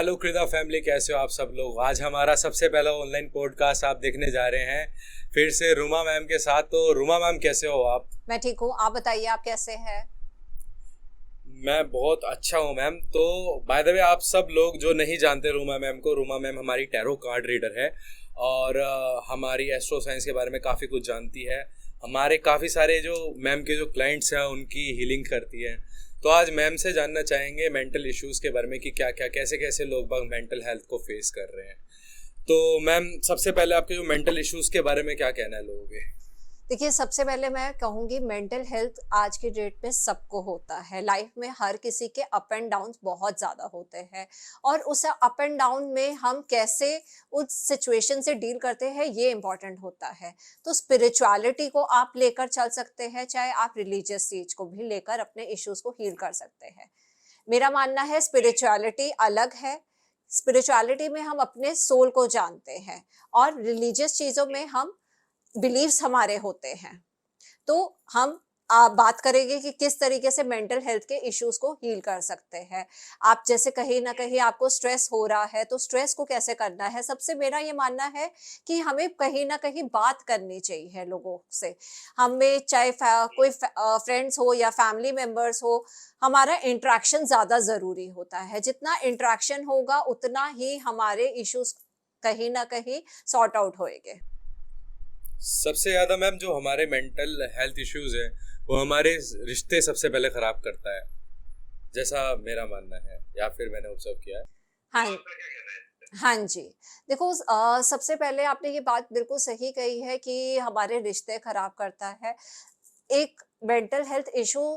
Hello कृदा family, कैसे हो आप सब लोग। आज हमारा सबसे पहला ऑनलाइन पॉडकास्ट आप देखने जा रहे हैं फिर से रुमा मैम के साथ। तो रुमा मैम कैसे हो आप? मैं ठीक हूँ। आप बताइए, आप कैसे हैं? मैं बहुत अच्छा हूँ मैम। तो बाय द वे, आप सब लोग जो नहीं जानते रुमा मैम को, रुमा मैम हमारी टैरो कार्ड रीडर है और हमारी एस्ट्रो साइंस के बारे में काफ़ी कुछ जानती है। हमारे काफ़ी सारे जो मैम के जो क्लाइंट्स हैं उनकी हीलिंग करती है। तो आज मैम से जानना चाहेंगे मेंटल इश्यूज़ के बारे में कि क्या क्या कैसे कैसे लोग बाग मेंटल हेल्थ को फेस कर रहे हैं। तो मैम, सबसे पहले आपके जो मेंटल इश्यूज़ के बारे में क्या कहना है लोगों के? देखिए, सबसे पहले मैं कहूँगी मेंटल हेल्थ आज की डेट में सबको होता है। लाइफ में हर किसी के अप एंड डाउन बहुत ज़्यादा होते हैं और उस अप एंड डाउन में हम कैसे उस सिचुएशन से डील करते हैं ये इम्पोर्टेंट होता है। तो स्पिरिचुअलिटी को आप लेकर चल सकते हैं, चाहे आप रिलीजियस चीज को भी लेकर अपने इश्यूज को हील कर सकते हैं। मेरा मानना है स्पिरिचुअलिटी अलग है। स्पिरिचुअलिटी में हम अपने सोल को जानते हैं और रिलीजियस चीजों में हम बिलीव्स हमारे होते हैं। तो हम बात करेंगे कि किस तरीके से मेंटल हेल्थ के इश्यूज को हील कर सकते हैं। आप जैसे कहीं ना कहीं आपको स्ट्रेस हो रहा है, तो स्ट्रेस को कैसे करना है। सबसे मेरा ये मानना है कि हमें कहीं ना कहीं बात करनी चाहिए लोगों से। हमें चाहे कोई फ्रेंड्स हो या फैमिली मेंबर्स हो, हमारा इंटरेक्शन ज्यादा जरूरी होता है। जितना इंटरेक्शन होगा उतना ही हमारे इश्यूज कहीं ना कहीं सॉर्ट आउट होएंगे। सबसे ज़्यादा मैम जो हमारे मेंटल हेल्थ इश्यूज़ हैं वो हमारे रिश्ते सबसे पहले ख़राब करता है, जैसा मेरा मानना है या फिर मैंने ऑब्जर्व किया है। हाँ, हाँ जी। देखो, सबसे पहले आपने ये बात बिल्कुल सही कही है कि हमारे रिश्ते खराब करता है। एक मेंटल हेल्थ इशू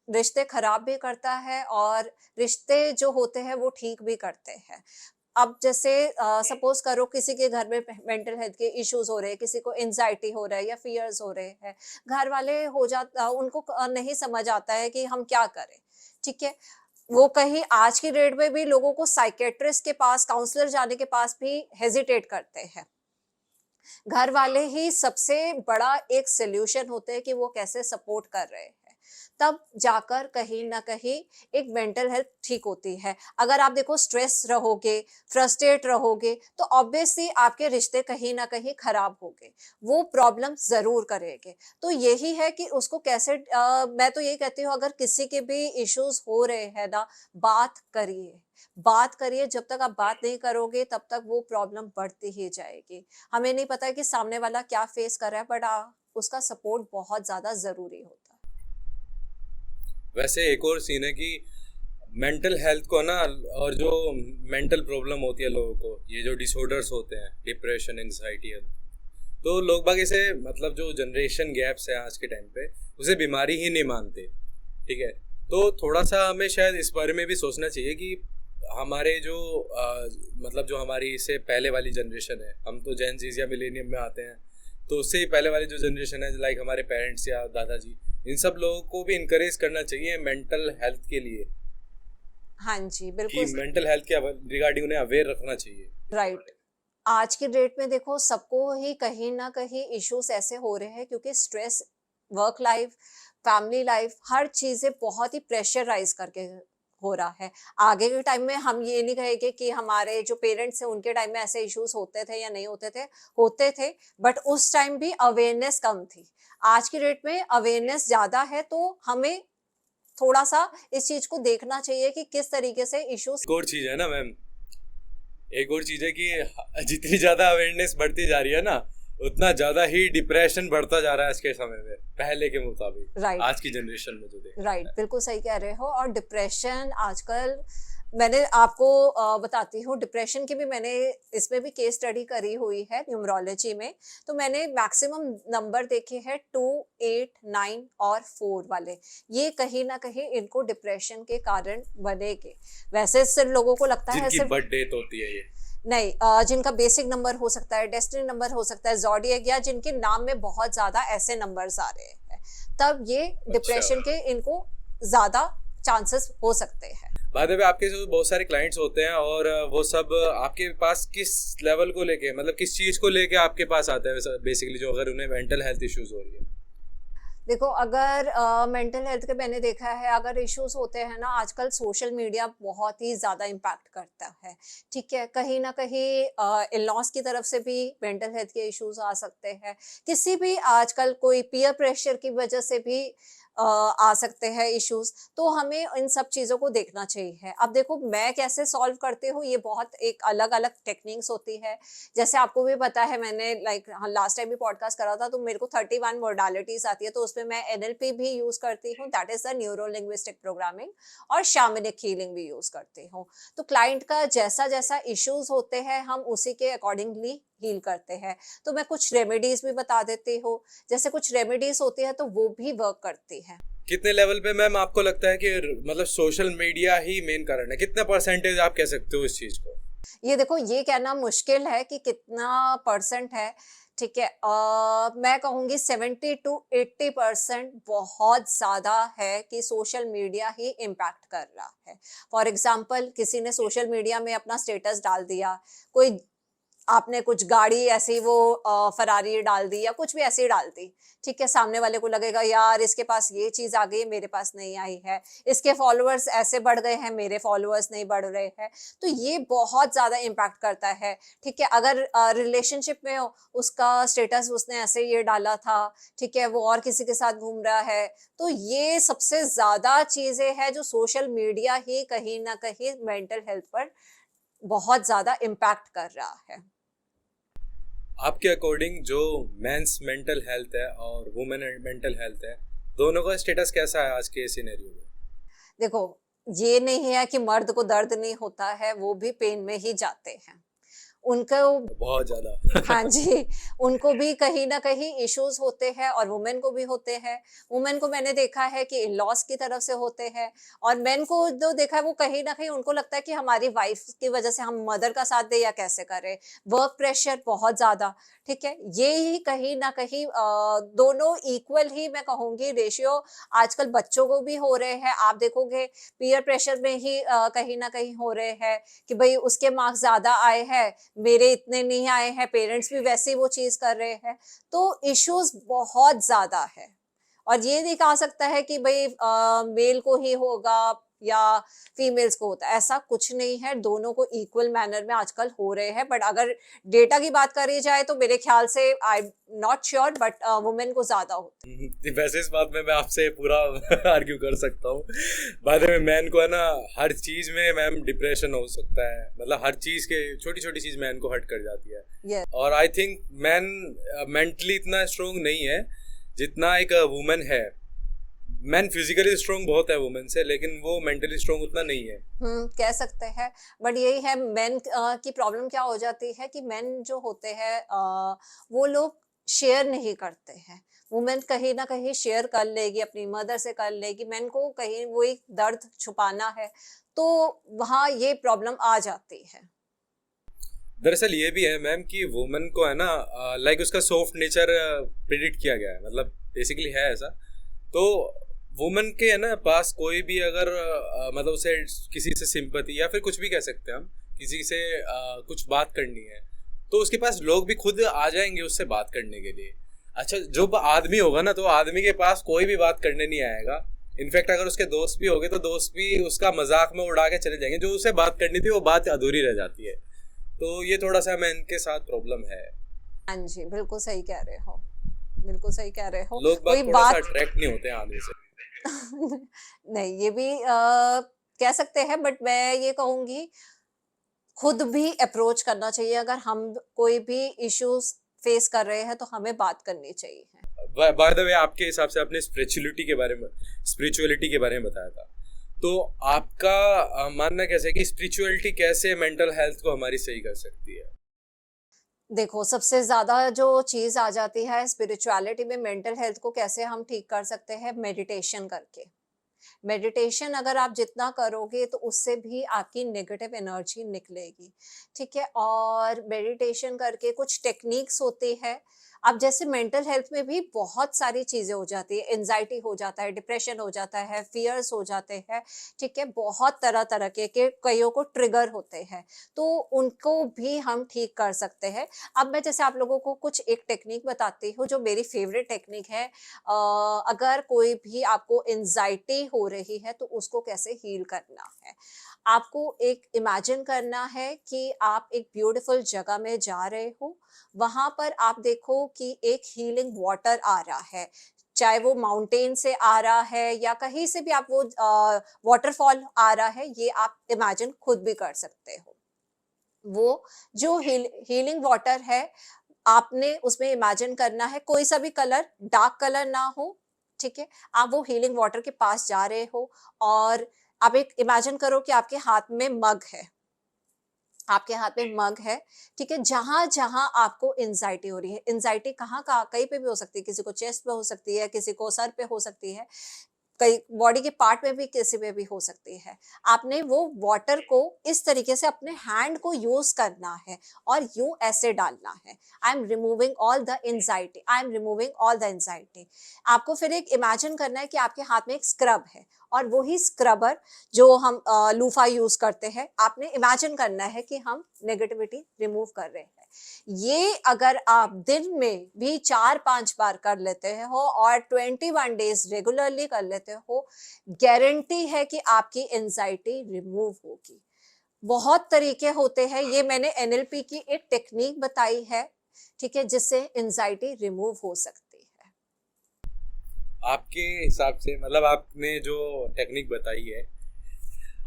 रिश्ते खराब भी करता है और रिश्ते जो होते हैं वो ठीक भी करते हैं। अब जैसे सपोज करो किसी के घर में मेंटल हेल्थ के इश्यूज हो रहे हैं, किसी को एंजाइटी हो रहा है या फियर्स हो रहे हैं, घर वाले हो जाता उनको नहीं समझ आता है कि हम क्या करें। ठीक है, वो कहीं आज की डेट में भी लोगों को साइकेट्रिस्ट के पास, काउंसलर जाने के पास भी हेजिटेट करते हैं। घर वाले ही सबसे बड़ा एक सोल्यूशन होते हैं कि वो कैसे सपोर्ट कर रहे हैं, तब जाकर कहीं ना कहीं एक मेंटल हेल्थ ठीक होती है। अगर आप देखो स्ट्रेस रहोगे, फ्रस्ट्रेट रहोगे, तो ऑब्वियसली आपके रिश्ते कहीं ना कहीं खराब होंगे, वो प्रॉब्लम जरूर करेंगे। तो यही है कि उसको कैसे मैं तो यही कहती हूँ, अगर किसी के भी इश्यूज हो रहे हैं ना, बात करिए। बात करिए, जब तक आप बात नहीं करोगे तब तक वो प्रॉब्लम बढ़ती ही जाएगी। हमें नहीं पता कि सामने वाला क्या फेस कर रहा है, बट उसका सपोर्ट बहुत ज्यादा जरूरी होता है। वैसे एक और सीन है कि मेंटल हेल्थ को ना, और जो मेंटल प्रॉब्लम होती है लोगों को, ये जो डिसऑर्डर्स होते हैं, डिप्रेशन, एंजाइटी है, तो लोग बाग इसे, मतलब जो जनरेशन गैप्स है आज के टाइम पे, उसे बीमारी ही नहीं मानते। ठीक है, तो थोड़ा सा हमें शायद इस बारे में भी सोचना चाहिए कि हमारे जो मतलब जो हमारी इससे पहले वाली जनरेशन है, हम तो जेन जीज या मिलेनियम में आते हैं, तो उससे ही पहले वाली जो जनरेशन है, लाइक हमारे पेरेंट्स या दादाजी, इन सब लोगों को भी इनकरेज करना चाहिए मेंटल हेल्थ के लिए, हाँ जी, कि बिल्कुल मेंटल हेल्थ के रिगार्डिंग उन्हें अवेयर रखना चाहिए। राइट। आज की डेट में देखो, सबको ही कहीं ना कहीं इश्यूज ऐसे हो रहे हैं क्योंकि stress, work life, family life, हर चीजें बहुत ही प्रेशराइज करके हो रहा है। आगे के टाइम में हम ये नहीं कहेंगे कि हमारे जो पेरेंट्स हैं उनके टाइम में ऐसे इश्यूज होते थे या नहीं होते थे, होते थे, बट उस टाइम भी अवेयरनेस कम थी। आज की डेट में अवेयरनेस ज्यादा है, तो हमें थोड़ा सा इस चीज को देखना चाहिए कि किस तरीके से इश्यूज। एक और चीज़ है ना मैम, एक और चीज़ है कि जितनी ज़्यादा अवेयरनेस बढ़ती जा रही है ना, उतना ज़्यादा ही डिप्रेशन बढ़ता जा रहा है आज के समय में, पहले के मुताबिक। राइट, आज की जनरेशन में जो देख राइट, रहा है। बिल्कुल सही कह रहे हो। और डिप्रेशन आजकल, मैंने आपको बताती हूँ, डिप्रेशन की भी मैंने इसमें भी केस स्टडी करी हुई है न्यूमरोलॉजी में। तो मैंने मैक्सिमम नंबर देखे हैं 2, 8, 9 और 4 वाले। ये कहीं ना कहीं इनको डिप्रेशन के कारण बनेगे। वैसे सिर्फ लोगों को लगता है जिनकी सिर्फ बर्थ डेथ होती है ये। नहीं, जिनका बेसिक नंबर हो सकता है, डेस्टिनी नंबर हो सकता है, ज़ोडिएक, या जिनके नाम में बहुत ज्यादा ऐसे नंबर्स आ रहे हैं, तब ये अच्छा, डिप्रेशन के इनको ज्यादा चांसेस हो सकते हैं। बाद में आपके जो बहुत सारे क्लाइंट्स होते हैं, और वो सब आपके पास किस लेवल को लेके, मतलब किस चीज़ को लेके आपके पास आते हैं बेसिकली, जो अगर उन्हें मेंटल हेल्थ इश्यूज हो रही है? देखो अगर मेंटल हेल्थ के मैंने देखा है अगर इश्यूज होते हैं ना आजकल सोशल मीडिया बहुत ही ज़्यादा इम्पैक्ट करता है। ठीक है, कहीं ना कहीं इन-लॉज की तरफ से भी मेंटल हेल्थ के इश्यूज आ सकते हैं। किसी भी आजकल कोई पीयर प्रेशर की वजह से भी आ सकते हैं इश्यूज। तो हमें इन सब चीज़ों को देखना चाहिए। अब देखो मैं कैसे सॉल्व करती हूँ ये बहुत एक अलग अलग टेक्निक्स होती है। जैसे आपको भी पता है मैंने लाइक हाँ, लास्ट टाइम भी पॉडकास्ट करा था तो मेरे को 31 मोडालिटीज आती है तो उसमें मैं एनएलपी भी यूज करती हूँ, that is the neuro linguistic programming, और शामनिक हीलिंग भी यूज करती हूँ। तो क्लाइंट का जैसा जैसा इश्यूज होते हैं हम उसी के अकॉर्डिंगली हील करते हैं। तो मैं कुछ रेमेडीज भी बता देती हूँ, जैसे कुछ रेमेडीज होती है तो वो भी वर्क करती है। कितने लेवल पे मैम आपको लगता है कि मतलब सोशल मीडिया ही मेन कारण है, कितना परसेंटेज आप कह सकते हो इस चीज को? ये देखो ये कहना मुश्किल है कि कितना परसेंट है। ठीक है, मैं कहूंगी 70 to 80% बहुत ज्यादा है कि सोशल मीडिया ही इम्पैक्ट कर रहा है। फॉर एग्जाम्पल किसी ने सोशल मीडिया में अपना स्टेटस डाल दिया, कोई आपने कुछ गाड़ी ऐसी वो फरारी डाल दी या कुछ भी ऐसी डाल दी। ठीक है, सामने वाले को लगेगा यार इसके पास ये चीज आ गई मेरे पास नहीं आई है, इसके फॉलोअर्स ऐसे बढ़ गए हैं मेरे फॉलोअर्स नहीं बढ़ रहे हैं। तो ये बहुत ज्यादा इम्पैक्ट करता है। ठीक है, अगर रिलेशनशिप में हो उसका स्टेटस उसने ऐसे ये डाला था, ठीक है, वो और किसी के साथ घूम रहा है। तो ये सबसे ज्यादा चीजें हैं जो सोशल मीडिया ही कहीं ना कहीं मेंटल हेल्थ पर बहुत ज्यादा इम्पैक्ट कर रहा है। आपके अकॉर्डिंग जो मेंस मेंटल हेल्थ है और वुमेन मेंटल हेल्थ है, दोनों का स्टेटस कैसा है आज के सिनेरियो में? देखो ये नहीं है कि मर्द को दर्द नहीं होता है, वो भी पेन में ही जाते हैं उनको। बहुत ज्यादा। हाँ जी, उनको भी कहीं न कहीं इश्यूज़ होते हैं और वुमेन को भी होते हैं। वुमेन को मैंने देखा है कि इन-लॉज़ की तरफ से होते हैं, और मेन को जो देखा है वो कहीं न कहीं उनको लगता है कि हमारी वाइफ़ की वज़ह से हम मदर का साथ दें या कैसे करें। वर्क प्रेशर बहुत ज़्यादा, ठीक है? ये ही कहीं न कहीं दोनों इक्वल ही मैं कहूँगी रेशियो आजकल बच्चों को भी हो रहे हैं। आप देखोगे पीयर प्रेशर में ही कहीं न कहीं हो रहे हैं कि भई उसके मार्क्स ज़्यादा आए हैं, मेरे इतने नहीं आए हैं, पेरेंट्स भी वैसे ही वो चीज़ कर रहे हैं। तो इश्यूज़ बहुत ज़्यादा है, और ये नहीं कहा सकता है कि भई मेल को ही होगा या फीमेल्स को होता है, ऐसा कुछ नहीं है, दोनों को इक्वल मैनर में आजकल हो रहे हैं। बट अगर डेटा की बात करी जाए तो मेरे ख्याल से I am not sure but women को ज़्यादा होता वैसे इस बात में मैं आपसे पूरा आर्ग्यू कर सकता हूँ। बाद में मैन को है ना हर चीज में मैम डिप्रेशन हो सकता है, मतलब हर चीज के छोटी छोटी चीज मैन को हर्ट कर जाती है। है। और आई थिंक मैन मेंटली इतना स्ट्रोंग नहीं है जितना एक वुमेन है। मैन फिजिकली स्ट्रोंग बहुत है वुमेन से, लेकिन वो मेंटली स्ट्रोंग उतना नहीं है। कह सकते हैं। बट यही है मेन की प्रॉब्लम क्या हो जाती है कि मेन जो होते हैं वो लोग शेयर नहीं करते हैं। वुमेन कहीं ना कहीं शेयर कर लेगी, अपनी मदर से कर लेगी, मेन को कहीं वो एक दर्द छुपाना है, तो वहाँ ये प्रॉब्लम आ जाती है। दरअसल ये भी है मैम कि वुमेन को है ना लाइक उसका सॉफ्ट नेचर प्रिडिक्ट किया गया है, मतलब बेसिकली है ऐसा। तो वुमेन के है ना पास कोई भी अगर मतलब उसे किसी से सिंपैथी या फिर कुछ भी कह सकते हैं हम, किसी से कुछ बात करनी है तो उसके पास लोग भी खुद आ जाएंगे उससे बात करने के लिए। अच्छा, जो आदमी होगा ना तो आदमी के पास कोई भी बात करने नहीं आएगा। इनफैक्ट अगर उसके दोस्त भी होंगे तो दोस्त भी उसका मजाक में उड़ा के चले जाएंगे, जो उसे बात करनी थी वो बात अधूरी रह जाती है। तो ये थोड़ा सा मैं इनके साथ प्रॉब्लम है। हाँ जी, बिल्कुल सही कह रहे हो, बिल्कुल सही कह रहे हो। लोग कोई बात थोड़ा सा बात अट्रैक्ट नहीं होते हैं आदमी से। नहीं ये भी कह सकते हैं, बट मैं ये कहूंगी खुद भी अप्रोच करना चाहिए। अगर हम कोई भी इश्यूज फेस कर रहे हैं तो हमें बात करनी चाहिए। बाय द वे, आपके हिसाब से आपने स्पिरिचुअलिटी के बारे में बताया था, तो आपका मानना कैसे है कि स्पिरिचुअलिटी कैसे मेंटल हेल्थ को हमारी सही कर सकती है? देखो सबसे ज्यादा जो चीज आ जाती है स्पिरिचुअलिटी में मेंटल हेल्थ को कैसे हम ठीक कर सकते हैं, मेडिटेशन करके। मेडिटेशन अगर आप जितना करोगे तो उससे भी आपकी नेगेटिव एनर्जी निकलेगी। ठीक है, और मेडिटेशन करके कुछ टेक्निक्स होती है, अब जैसे मेंटल हेल्थ में भी बहुत सारी चीजें हो जाती है, एंजाइटी हो जाता है, डिप्रेशन हो जाता है, फियर्स हो जाते हैं, ठीक है, बहुत तरह तरह के कईयों को ट्रिगर होते हैं, तो उनको भी हम ठीक कर सकते हैं। अब मैं जैसे आप लोगों को कुछ एक टेक्निक बताती हूँ जो मेरी फेवरेट टेक्निक है। अगर कोई भी आपको एंजाइटी हो रही है तो उसको कैसे हील करना है। आपको एक इमेजिन करना है कि आप एक ब्यूटीफुल जगह में जा रहे हो, वहां पर आप देखो कि एक हीलिंग वाटर आ रहा है, चाहे वो माउंटेन से आ रहा है या कहीं से भी आप वो वाटरफॉल आ रहा है, ये आप इमेजिन खुद भी कर सकते हो। वो जो हीलिंग वाटर है, आपने उसमें इमेजिन करना है कोई सा भी कलर, डार्क कलर ना हो, ठीक है। आप वो हीलिंग वाटर के पास जा रहे हो और आप एक इमेजिन करो कि आपके हाथ में मग है, आपके हाथ में मग है, ठीक है। जहां जहां आपको एंजाइटी हो रही है, एंजाइटी कहाँ कहाँ कहीं पे भी हो सकती है, किसी को चेस्ट पे हो सकती है, किसी को सर पे हो सकती है, कई बॉडी के पार्ट में भी किसी में भी हो सकती है। आपने वो वाटर को इस तरीके से अपने हैंड को यूज करना है और यूं ऐसे डालना है, I am removing all the anxiety, I am removing all the anxiety. आपको फिर एक इमेजिन करना है कि आपके हाथ में एक स्क्रब है और वही स्क्रबर जो हम लूफा यूज करते हैं, आपने इमेजिन करना है कि हम नेगेटिविटी रिमूव कर रहे हैं। ये अगर आप दिन में भी 4-5 बार कर लेते हो और 21 डेज रेगुलरली कर लेते हो, गारंटी है कि आपकी एंजाइटी रिमूव होगी। बहुत तरीके होते हैं, ये मैंने एनएलपी की एक टेक्निक बताई है, ठीक है, जिससे एंजाइटी रिमूव हो सकती है। आपके हिसाब से मतलब आपने जो टेक्निक बताई है,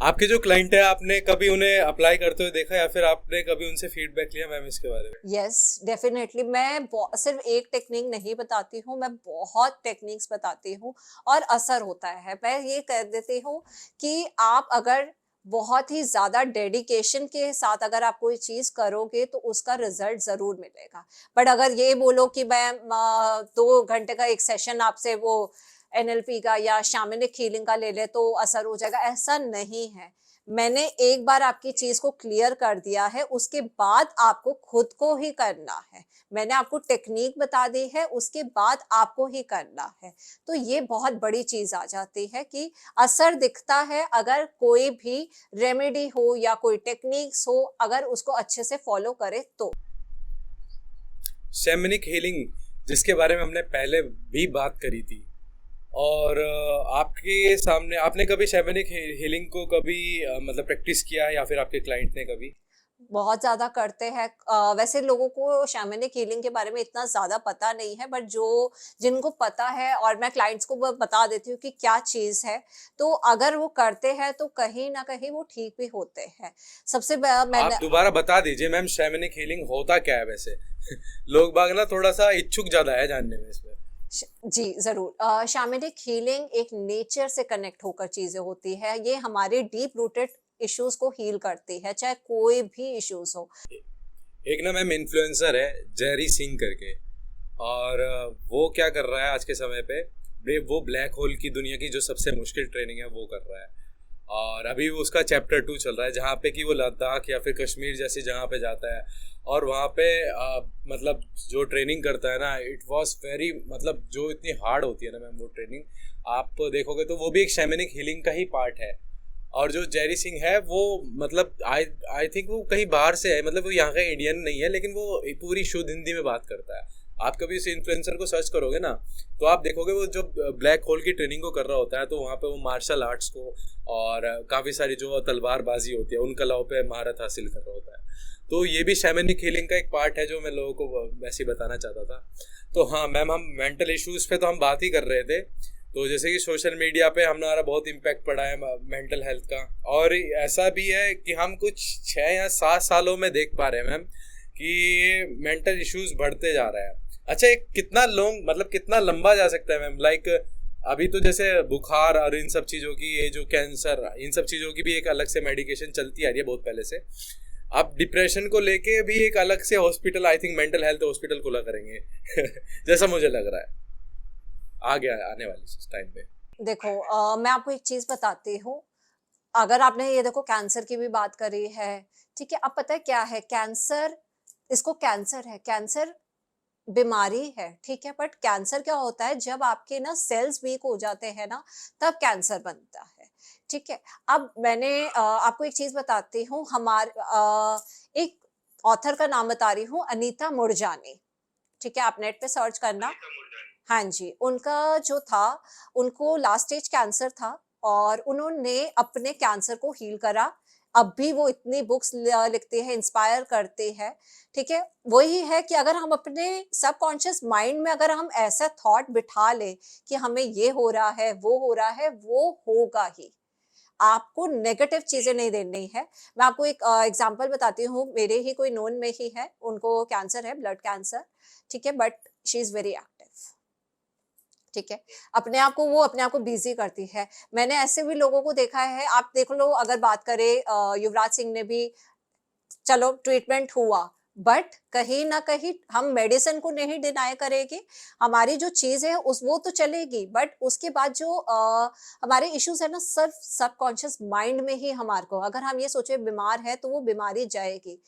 आपके जो क्लाइंट है आपने कभी उन्हें अप्लाई करते हुए देखा या फिर आपने कभी उनसे फीडबैक लिया मैम इसके बारे में? Yes, definitely. मैं सिर्फ एक टेक्निक नहीं बताती हूँ, मैं बहुत टेक्निक्स बताती हूँ और असर होता है। मैं ये कह देती हूँ कि आप अगर बहुत ही ज्यादा डेडिकेशन के साथ अगर आप कोई चीज करोगे तो उसका रिजल्ट जरूर मिलेगा। बट अगर ये बोलो कि मैं 2 घंटे का एक सेशन आपसे वो एनएलपी का या शामनिक हीलिंग का ले ले तो असर हो जाएगा, ऐसा नहीं है। मैंने एक बार आपकी चीज को क्लियर कर दिया है, उसके बाद आपको खुद को ही करना है। मैंने आपको टेक्निक बता दी है, उसके बाद आपको ही करना है। तो ये बहुत बड़ी चीज आ जाती है कि असर दिखता है अगर कोई भी रेमेडी हो या कोई टेक्निक्स हो, अगर उसको अच्छे से फॉलो करे तो। शैमनिक हीलिंग जिसके बारे में हमने पहले भी बात करी थी, और आपके सामने आपने कभी शैमनिक हीलिंग को कभी मतलब प्रैक्टिस किया है या फिर आपके क्लाइंट ने कभी? बहुत ज़्यादा करते हैं। वैसे लोगों को शैमनिक हीलिंग के बारे में इतना ज़्यादा पता नहीं है, बट जो जिनको पता है और मैं क्लाइंट्स को बता देती हूँ कि क्या चीज़ है, तो अगर वो करते हैं तो कहीं न कहीं वो ठीक भी होते हैं। सबसे आप मैंने दोबारा बता दीजिए मैम शैमनिक हीलिंग होता क्या है वैसे? लोग बाग ना थोड़ा सा इच्छुक ज्यादा है जानने में इसमें। जी, ज़रूर। शैमनिक हीलिंग एक नेचर से कनेक्ट होकर चीज़ें होती है। ये हमारे डीप रूटेड इश्यूज़ को हील करती है, चाहे कोई भी इश्यूज़ हो। एक ना मैम इन्फ्लुएंसर है जेरी सिंह करके, और वो क्या कर रहा है आज के समय पे, वो ब्लैक होल की दुनिया की जो सबसे मुश्किल ट्रेनिंग है वो कर रहा है। और अभी वो उसका चैप्टर 2 चल रहा है जहाँ पे कि वो लद्दाख या फिर कश्मीर जैसी जगह पे जाता है और वहाँ पे मतलब जो ट्रेनिंग करता है ना, इट वाज वेरी मतलब जो इतनी हार्ड होती है ना मैम वो ट्रेनिंग, आप देखोगे तो वो भी एक शैमनिक हीलिंग का ही पार्ट है। और जो जेरी सिंह है वो मतलब आई आई थिंक वो कहीं बाहर से है, मतलब वो यहाँ का इंडियन नहीं है, लेकिन वो पूरी शुद्ध हिंदी में बात करता है। आप कभी उस इन्फ्लुएंसर को सर्च करोगे ना तो आप देखोगे वो जो ब्लैक होल की ट्रेनिंग को कर रहा होता है तो वहाँ पे वो मार्शल आर्ट्स को और काफ़ी सारी जो तलवारबाजी होती है उन कलाओं पे महारत हासिल कर रहा होता है। तो ये भी शैमनिक हीलिंग का एक पार्ट है जो मैं लोगों को वैसे ही बताना चाहता था। तो हाँ मैम, हम मेंटल इश्यूज़ पे तो हम बात ही कर रहे थे, तो जैसे कि सोशल मीडिया पे हमारा बहुत इम्पैक्ट पड़ा है मेंटल हेल्थ का, और ऐसा भी है कि हम कुछ 6 या 7 सालों में देख पा रहे हैं मैम कि मेंटल इश्यूज बढ़ते जा रहा है। अच्छा, एक कितना लॉन्ग मतलब कितना लंबा जा सकता है मैम? लाइक अभी तो जैसे बुखार और इन सब चीज़ों की, ये जो कैंसर, इन सब चीज़ों की भी एक अलग से मेडिकेशन चलती आ रही है बहुत पहले से। अब डिप्रेशन को लेके भी एक अलग से hospital, I think mental health hospital खुला करेंगे जैसा मुझे लग रहा है आ गया आने वाले टाइम पे। देखो, मैं आपको एक चीज़ बताती हूँ। अगर आपने ये देखो कैंसर की भी बात करी है, ठीक है? अब पता है क्या है कैंसर, इसको कैंसर है। कैंसर बीमारी है, ठीक है, बट कैंसर क्या होता है, जब आपके ना सेल्स वीक हो जाते हैं ना, तब कैंसर बनता है, ठीक है। अब मैंने आपको एक चीज बताती हूँ, एक ऑथर का नाम बता रही हूँ, अनीता मुरजानी, ठीक है, आप नेट पे सर्च करना। हाँ जी, उनका जो था, उनको लास्ट स्टेज कैंसर था और उन्होंने अपने कैंसर को हील करा। अब भी वो इतनी बुक्स लिखते हैं, इंस्पायर करते हैं, ठीक है। वही है कि अगर हम अपने सबकॉन्शियस माइंड में अगर हम ऐसा थॉट बिठा ले कि हमें ये हो रहा है, वो हो रहा है, वो होगा ही। आपको नेगेटिव चीजें नहीं देनी है। मैं आपको एक एग्जांपल बताती हूँ, मेरे ही कोई नोन में ही है, उनको कैंसर है, ब्लड कैंसर, ठीक है, but she is very active, ठीक है। अपने आप को बिजी करती है। मैंने ऐसे भी लोगों को देखा है, आप देख लो, अगर बात करें युवराज सिंह ने भी, चलो ट्रीटमेंट हुआ, बट कहीं ना कहीं हम मेडिसिन को नहीं डिनाई करेंगे, हमारी जो चीज है उस वो तो चलेगी, बट उसके बाद जो हमारे इश्यूज है ना, सिर्फ सबकॉन्शियस माइंड में ही हमारे को, अगर हम ये सोचे बीमार है तो वो बीमारी जाएगी।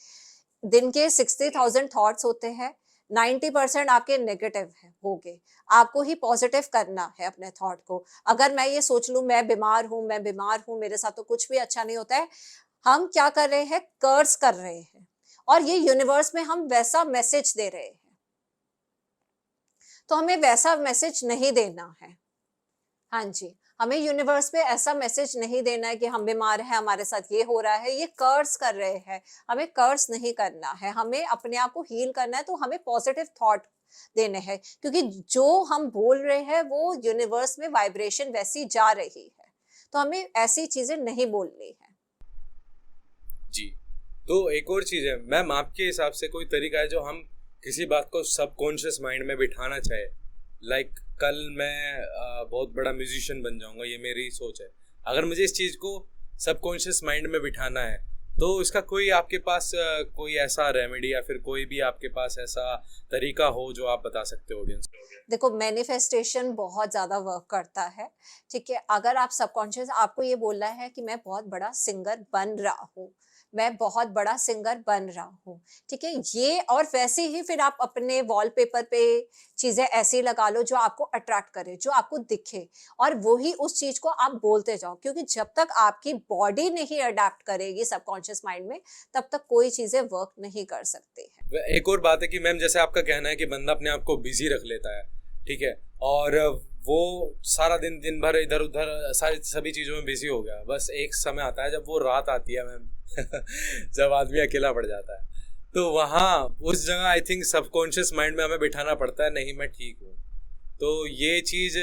दिन के 60,000 थॉट्स होते हैं, 90% आपके नेगेटिव है होगे। आपको ही पॉजिटिव करना है अपने थॉट को। अगर मैं ये सोच लूं मैं बीमार हूं, मेरे साथ तो कुछ भी अच्छा नहीं होता है, हम क्या कर रहे हैं, कर्स कर रहे हैं, और ये यूनिवर्स में हम वैसा मैसेज दे रहे हैं, तो हमें वैसा मैसेज नहीं देना है। हाँ जी, हमें यूनिवर्स में ऐसा मैसेज नहीं देना है कि हम बीमार हैं, हमारे साथ ये हो रहा है, ये कर्स कर रहे हैं, हमें कर्स नहीं करना है, हमें अपने आप को हील करना है, तो हमें पॉजिटिव थॉट देने हैं, क्योंकि जो हम बोल रहे हैं वो यूनिवर्स में वाइब्रेशन वैसी जा रही है, तो हमें ऐसी चीजें नहीं बोलनी है। जी। तो एक और चीज़ है मैम, आपके हिसाब से कोई तरीका है जो हम किसी बात को सबकॉन्शियस माइंड में बिठाना चाहे? लाइक कल मैं बहुत बड़ा म्यूजिशियन बन जाऊंगा, ये मेरी सोच है। अगर मुझे इस चीज़ को सबकॉन्शियस माइंड में बिठाना है, तो इसका कोई आपके पास कोई ऐसा रेमेडी या फिर कोई भी आपके पास ऐसा तरीका हो जो आप बता सकते हो ऑडियंस को? देखो, मैनिफेस्टेशन बहुत ज्यादा वर्क करता है, ठीक है। अगर आप सबकॉन्शियस, आपको ये बोलना है कि मैं बहुत बड़ा सिंगर बन रहा हूँ, मैं बहुत बड़ा सिंगर बन रहा हूँ, ठीक है, ये, और वैसे ही फिर आप अपने वॉलपेपर पे चीजें ऐसी लगा लो जो आपको अट्रैक्ट करे, जो आपको दिखे, और वही उस चीज को आप बोलते जाओ, क्योंकि जब तक आपकी बॉडी नहीं अडेप्ट करेगी सबकॉन्शियस माइंड में, तब तक कोई चीजें वर्क नहीं कर सकती है। एक और बात है कि मैम, जैसे आपका कहना है कि बंदा अपने आप को बिजी रख लेता है, ठीक है, और वो सारा दिन दिन भर इधर उधर सारी सभी चीज़ों में बिजी हो गया, बस एक समय आता है जब वो रात आती है मैम जब आदमी अकेला पड़ जाता है, तो वहाँ उस जगह आई थिंक सबकॉन्शियस माइंड में हमें बिठाना पड़ता है, नहीं मैं ठीक हूँ। तो ये चीज़,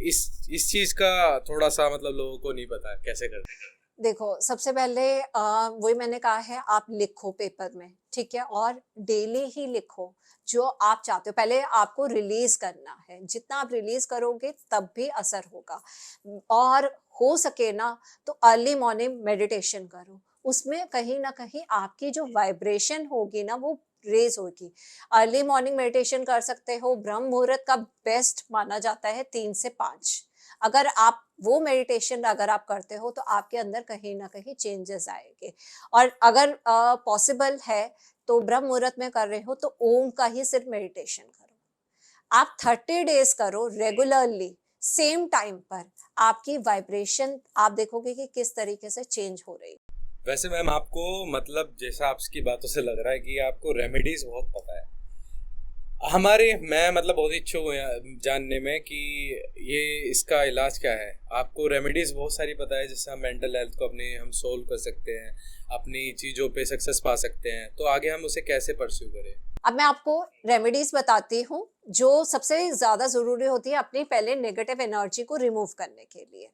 इस चीज़ का थोड़ा सा मतलब लोगों को नहीं पता है कैसे करते हैं। देखो, सबसे पहले वही मैंने कहा है, आप लिखो पेपर में, ठीक है, और डेली ही लिखो जो आप चाहते हो। पहले आपको रिलीज करना है, जितना आप रिलीज करोगे तब भी असर होगा। और हो सके ना तो अर्ली मॉर्निंग मेडिटेशन करो, उसमें कहीं ना कहीं आपकी जो वाइब्रेशन होगी ना, वो रेज होगी। अर्ली मॉर्निंग मेडिटेशन कर सकते हो, ब्रह्म मुहूर्त का बेस्ट माना जाता है 3 से 5। अगर आप वो मेडिटेशन अगर आप करते हो तो आपके अंदर कहीं ना कहीं चेंजेस आएंगे। और अगर पॉसिबल है तो ब्रह्म मुहूर्त में कर रहे हो तो ओम का ही सिर्फ मेडिटेशन करो। आप 30 डेज करो रेगुलरली, सेम टाइम पर, आपकी वाइब्रेशन आप देखोगे कि किस तरीके से चेंज हो रही है। वैसे मैम, आपको मतलब जैसा आपकी बातों से लग रहा है कि आपको रेमेडीज बहुत पता है। हमारे मैं मतलब बहुत इच्छुक हूँ जानने में कि ये इसका इलाज क्या है। आपको रेमेडीज बहुत सारी पता है जिससे हम मेंटल हेल्थ को अपनी हम सोल्व कर सकते हैं, अपनी चीज़ों पे सक्सेस पा सकते हैं, तो आगे हम उसे कैसे परस्यू करें? अब मैं आपको रेमेडीज बताती हूँ जो सबसे ज्यादा जरूरी होती है अपनी पहले नेगेटिव एनर्जी को रिमूव करने के लिए।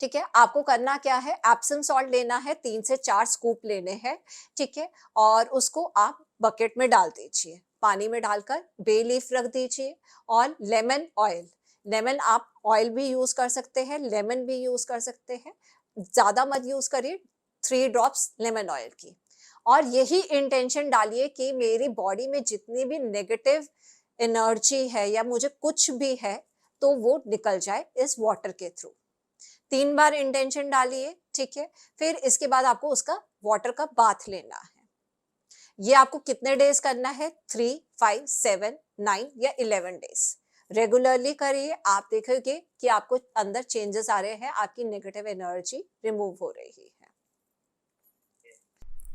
ठीक है, आपको करना क्या है, एप्सम सॉल्ट लेना है, 3 से 4 स्कूप लेने हैं, ठीक है, और उसको आप बकेट में डाल दीजिए, पानी में डालकर बे लीफ रख दीजिए, और लेमन ऑयल, लेमन आप ऑयल भी यूज कर सकते हैं, लेमन भी यूज कर सकते हैं, ज्यादा मत यूज करिए, 3 ड्रॉप्स लेमन ऑयल की। और यही इंटेंशन डालिए कि मेरी बॉडी में जितनी भी नेगेटिव एनर्जी है या मुझे कुछ भी है, तो वो निकल जाए इस वाटर के थ्रू। 3 बार इंटेंशन डालिए, ठीक है। फिर इसके बाद आपको उसका वाटर का बाथ लेना है। ये आपको कितने डेज करना है? 3, 5, 7, 9 या 11 डेज रेगुलरली करिए। आप देखेंगे कि आपको अंदर चेंजेस आ रहे हैं, आपकी नेगेटिव एनर्जी रिमूव हो रही है।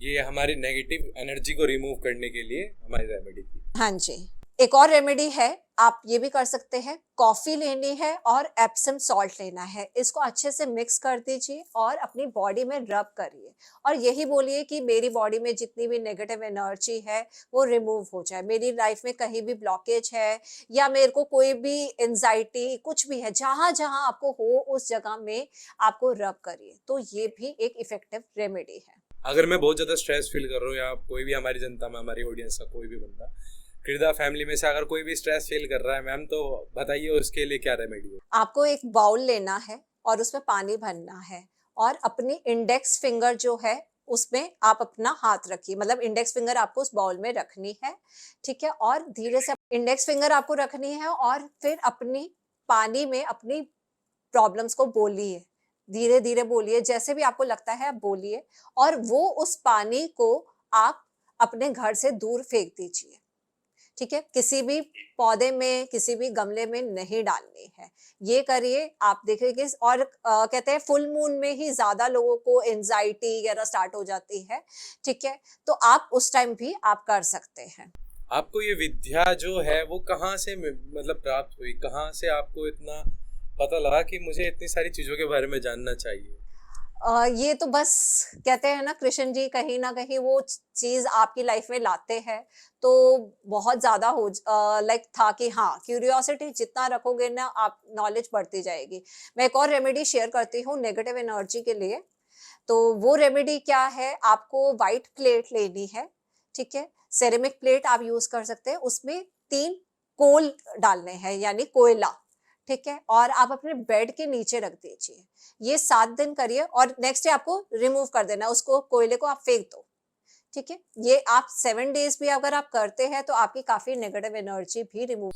ये हमारी नेगेटिव एनर्जी को रिमूव करने के लिए हमारी रेमेडी थी। हाँ जी। एक और रेमेडी है, आप ये भी कर सकते हैं। कॉफी लेनी है और एप्सम सॉल्ट लेना है, इसको अच्छे से मिक्स कर दीजिए और अपनी बॉडी में रब करिए और यही बोलिए कि मेरी बॉडी में जितनी भी नेगेटिव एनर्जी है वो रिमूव हो जाए। मेरी लाइफ में कहीं भी ब्लॉकेज है या मेरे को कोई भी एंजाइटी कुछ भी है, जहां जहां आपको हो उस जगह में आपको रब करिए। तो ये भी एक इफेक्टिव रेमेडी है। अगर मैं बहुत ज़्यादा स्ट्रेस फील कर रहा हूँ या कोई भी हमारी जनता में, हमारी ऑडियंस का कोई भी बंदा, किरदा फैमिली में से अगर कोई भी स्ट्रेस फील कर रहा है मैम, तो बताइए उसके लिए क्या रेमेडी है? आपको एक बाउल लेना है और उसमें पानी भरना है और अपनी इंडेक्स फिंगर जो है उसमें आप अपना हाथ रखिए, मतलब इंडेक्स फिंगर आपको उस बाउल में रखनी है, ठीक है। और धीरे से इंडेक्स फिंगर आपको रखनी है और फिर अपनी पानी में अपनी प्रॉब्लम्स को बोलिए, धीरे धीरे बोलिए, जैसे भी आपको लगता है आप बोलिए और वो उस पानी को आप अपने घर से दूर फेंक दीजिए, ठीक है। किसी भी पौधे में, किसी भी गमले में नहीं डालनी है। ये करिए, आप देखेंगे। और कहते हैं फुल मून में ही ज्यादा लोगों को एंजाइटी वगैरह स्टार्ट हो जाती है, ठीक है। तो आप उस टाइम भी आप कर सकते हैं। आपको ये विद्या जो है वो कहाँ से मतलब प्राप्त हुई? कहाँ से आपको इतना पता लगा कि मुझे इतनी सारी चीज़ों के बारे में जानना चाहिए? ये तो बस कहते हैं ना, कृष्ण जी कहीं ना कहीं वो चीज आपकी लाइफ में लाते हैं, तो बहुत ज्यादा हो लाइक था कि हाँ, क्यूरियोसिटी जितना रखोगे ना आप, नॉलेज बढ़ती जाएगी। मैं एक और रेमेडी शेयर करती हूँ नेगेटिव एनर्जी के लिए। तो वो रेमेडी क्या है, आपको वाइट प्लेट लेनी है, ठीक है। सेरेमिक प्लेट आप यूज कर सकते हैं, उसमें 3 कोल डालने हैं, यानी कोयला, ठीक है। और आप अपने बेड के नीचे रख दीजिए। ये 7 दिन करिए और नेक्स्ट डे आपको रिमूव कर देना, उसको कोयले को आप फेंक दो, ठीक है। ये आप 7 डेज भी अगर आप करते हैं तो आपकी काफी नेगेटिव एनर्जी भी रिमूव।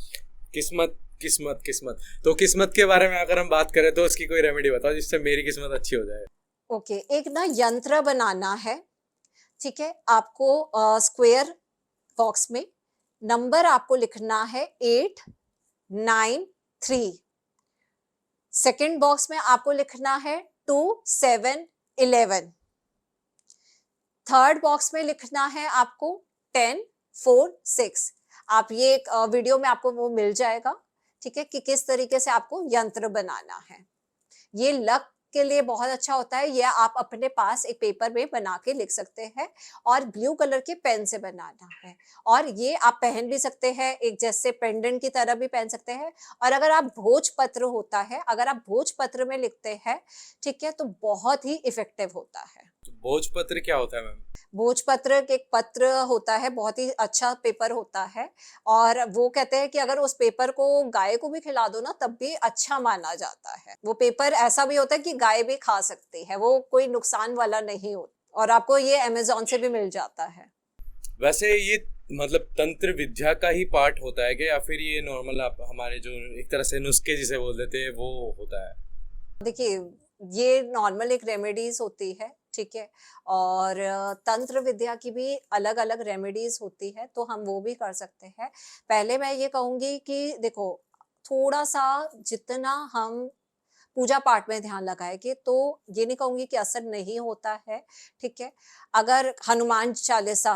किस्मत किस्मत किस्मत। तो किस्मत के बारे में अगर हम बात करें तो उसकी कोई रेमेडी बताओ जिससे मेरी किस्मत अच्छी हो जाए। ओके, एक ना यंत्र बनाना है, ठीक है। आपको स्क्वायर बॉक्स में नंबर आपको लिखना है 8, 9, 3। सेकेंड बॉक्स में आपको लिखना है 2, 7, 11। थर्ड बॉक्स में लिखना है आपको 10, 4, 6। आप ये एक वीडियो में आपको वो मिल जाएगा, ठीक है, कि किस तरीके से आपको यंत्र बनाना है। ये लक के लिए बहुत अच्छा होता है। ये आप अपने पास एक पेपर में बना के लिख सकते हैं और ब्लू कलर के पेन से बनाना है। और ये आप पहन भी सकते हैं, एक जैसे पेंडेंट की तरह भी पहन सकते हैं। और अगर आप भोजपत्र होता है, अगर आप भोजपत्र में लिखते हैं, ठीक है, तो बहुत ही इफेक्टिव होता है। तो भोजपत्र क्या होता है मैम? भोजपत्र एक पत्र होता है, बहुत ही अच्छा पेपर होता है। और वो कहते हैं कि अगर उस पेपर को गाय को भी खिला दो ना तब भी अच्छा माना जाता है। वो पेपर ऐसा भी होता है कि गाय भी खा सकती है, वो कोई नुकसान वाला नहीं होता। और आपको ये अमेज़न से भी मिल जाता है। वैसे ये मतलब तंत्र विद्या का ही पार्ट होता है क्या, या फिर ये नॉर्मल आप हमारे जो एक तरह से नुस्खे जिसे बोल देते हैं वो होता है? देखिए, ये नॉर्मल एक रेमेडीज होती है, ठीक है। और तंत्र विद्या की भी अलग अलग रेमेडीज होती है, तो हम वो भी कर सकते हैं। पहले मैं ये कहूंगी कि देखो, थोड़ा सा जितना हम पूजा पाठ में ध्यान लगाएंगे तो ये नहीं कहूंगी कि असर नहीं होता है, ठीक है। अगर हनुमान चालीसा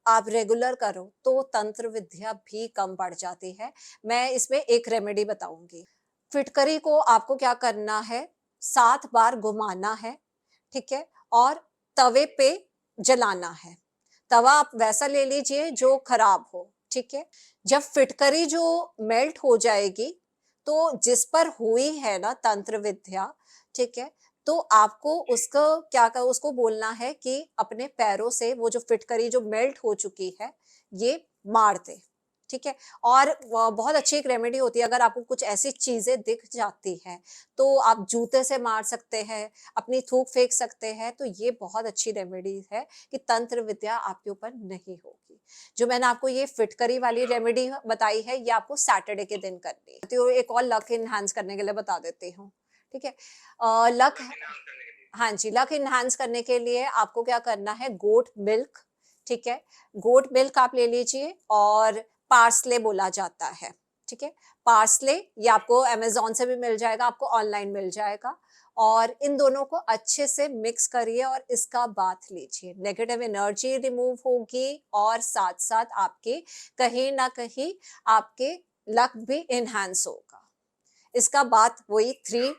आप रेगुलर करो तो तंत्र विद्या भी कम पड़ जाती है। मैं इसमें एक रेमेडी बताऊंगी। फिटकरी को आपको क्या करना है, 7 बार घुमाना है, ठीक है। और तवे पे जलाना है। तवा आप वैसा ले लीजिए जो खराब हो, ठीक है। जब फिटकरी जो मेल्ट हो जाएगी, तो जिस पर हुई है ना तंत्र विद्या, ठीक है, तो आपको उसका क्या कर, उसको बोलना है कि अपने पैरों से वो जो फिटकरी जो मेल्ट हो चुकी है ये मार दे, ठीक है। और बहुत अच्छी एक रेमेडी होती है, अगर आपको कुछ ऐसी चीजें दिख जाती हैं तो आप जूते से मार सकते हैं, अपनी थूक फेंक सकते हैं। तो ये बहुत अच्छी रेमेडी है कि तंत्र विद्या आपके ऊपर नहीं होगी। जो मैंने आपको ये फिटकरी वाली रेमेडी बताई है, ये आपको सैटरडे के दिन करनी है। तो एक और लक इनहांस करने के लिए बता देती हूँ, ठीक है। लक, हाँ जी, लक इनहांस करने के लिए आपको क्या करना है, गोट मिल्क, ठीक है, गोट मिल्क आप ले लीजिए, और पार्सले बोला जाता है, ठीक है, पार्सले ये आपको अमेजोन से भी मिल जाएगा, आपको ऑनलाइन मिल जाएगा, और इन दोनों को अच्छे से मिक्स करिए और इसका बाथ लीजिए। नेगेटिव एनर्जी रिमूव होगी और साथ साथ आपके कहीं ना कहीं आपके लक भी इनहांस होगा। इसका बात वही 3,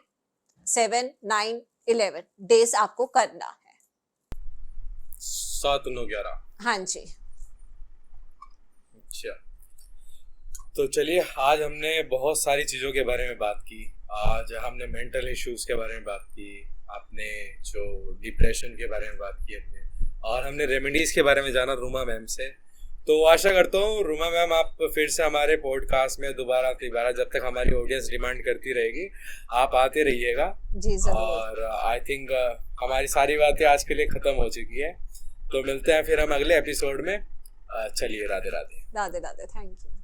7, 9, 11 डेज आपको करना है। 7, 9, 11। हाँ जी। अच्छा, तो चलिए, आज हमने बहुत सारी चीज़ों के बारे में बात की। आज हमने मेंटल इश्यूज के बारे में बात की, आपने जो डिप्रेशन के बारे में बात की हमने, और हमने रेमेडीज़ के बारे में जाना रूमा मैम से। तो आशा करता हूँ रूमा मैम आप फिर से हमारे पॉडकास्ट में दोबारा तिबारा, जब तक हमारी ऑडियंस डिमांड करती रहेगी, आप आते रहिएगा जी जरूर। और आई थिंक हमारी सारी बातें आज के लिए ख़त्म हो चुकी है। तो मिलते हैं फिर हम अगले एपिसोड में। चलिए, राधे राधे। Radhe Radhe, thank you.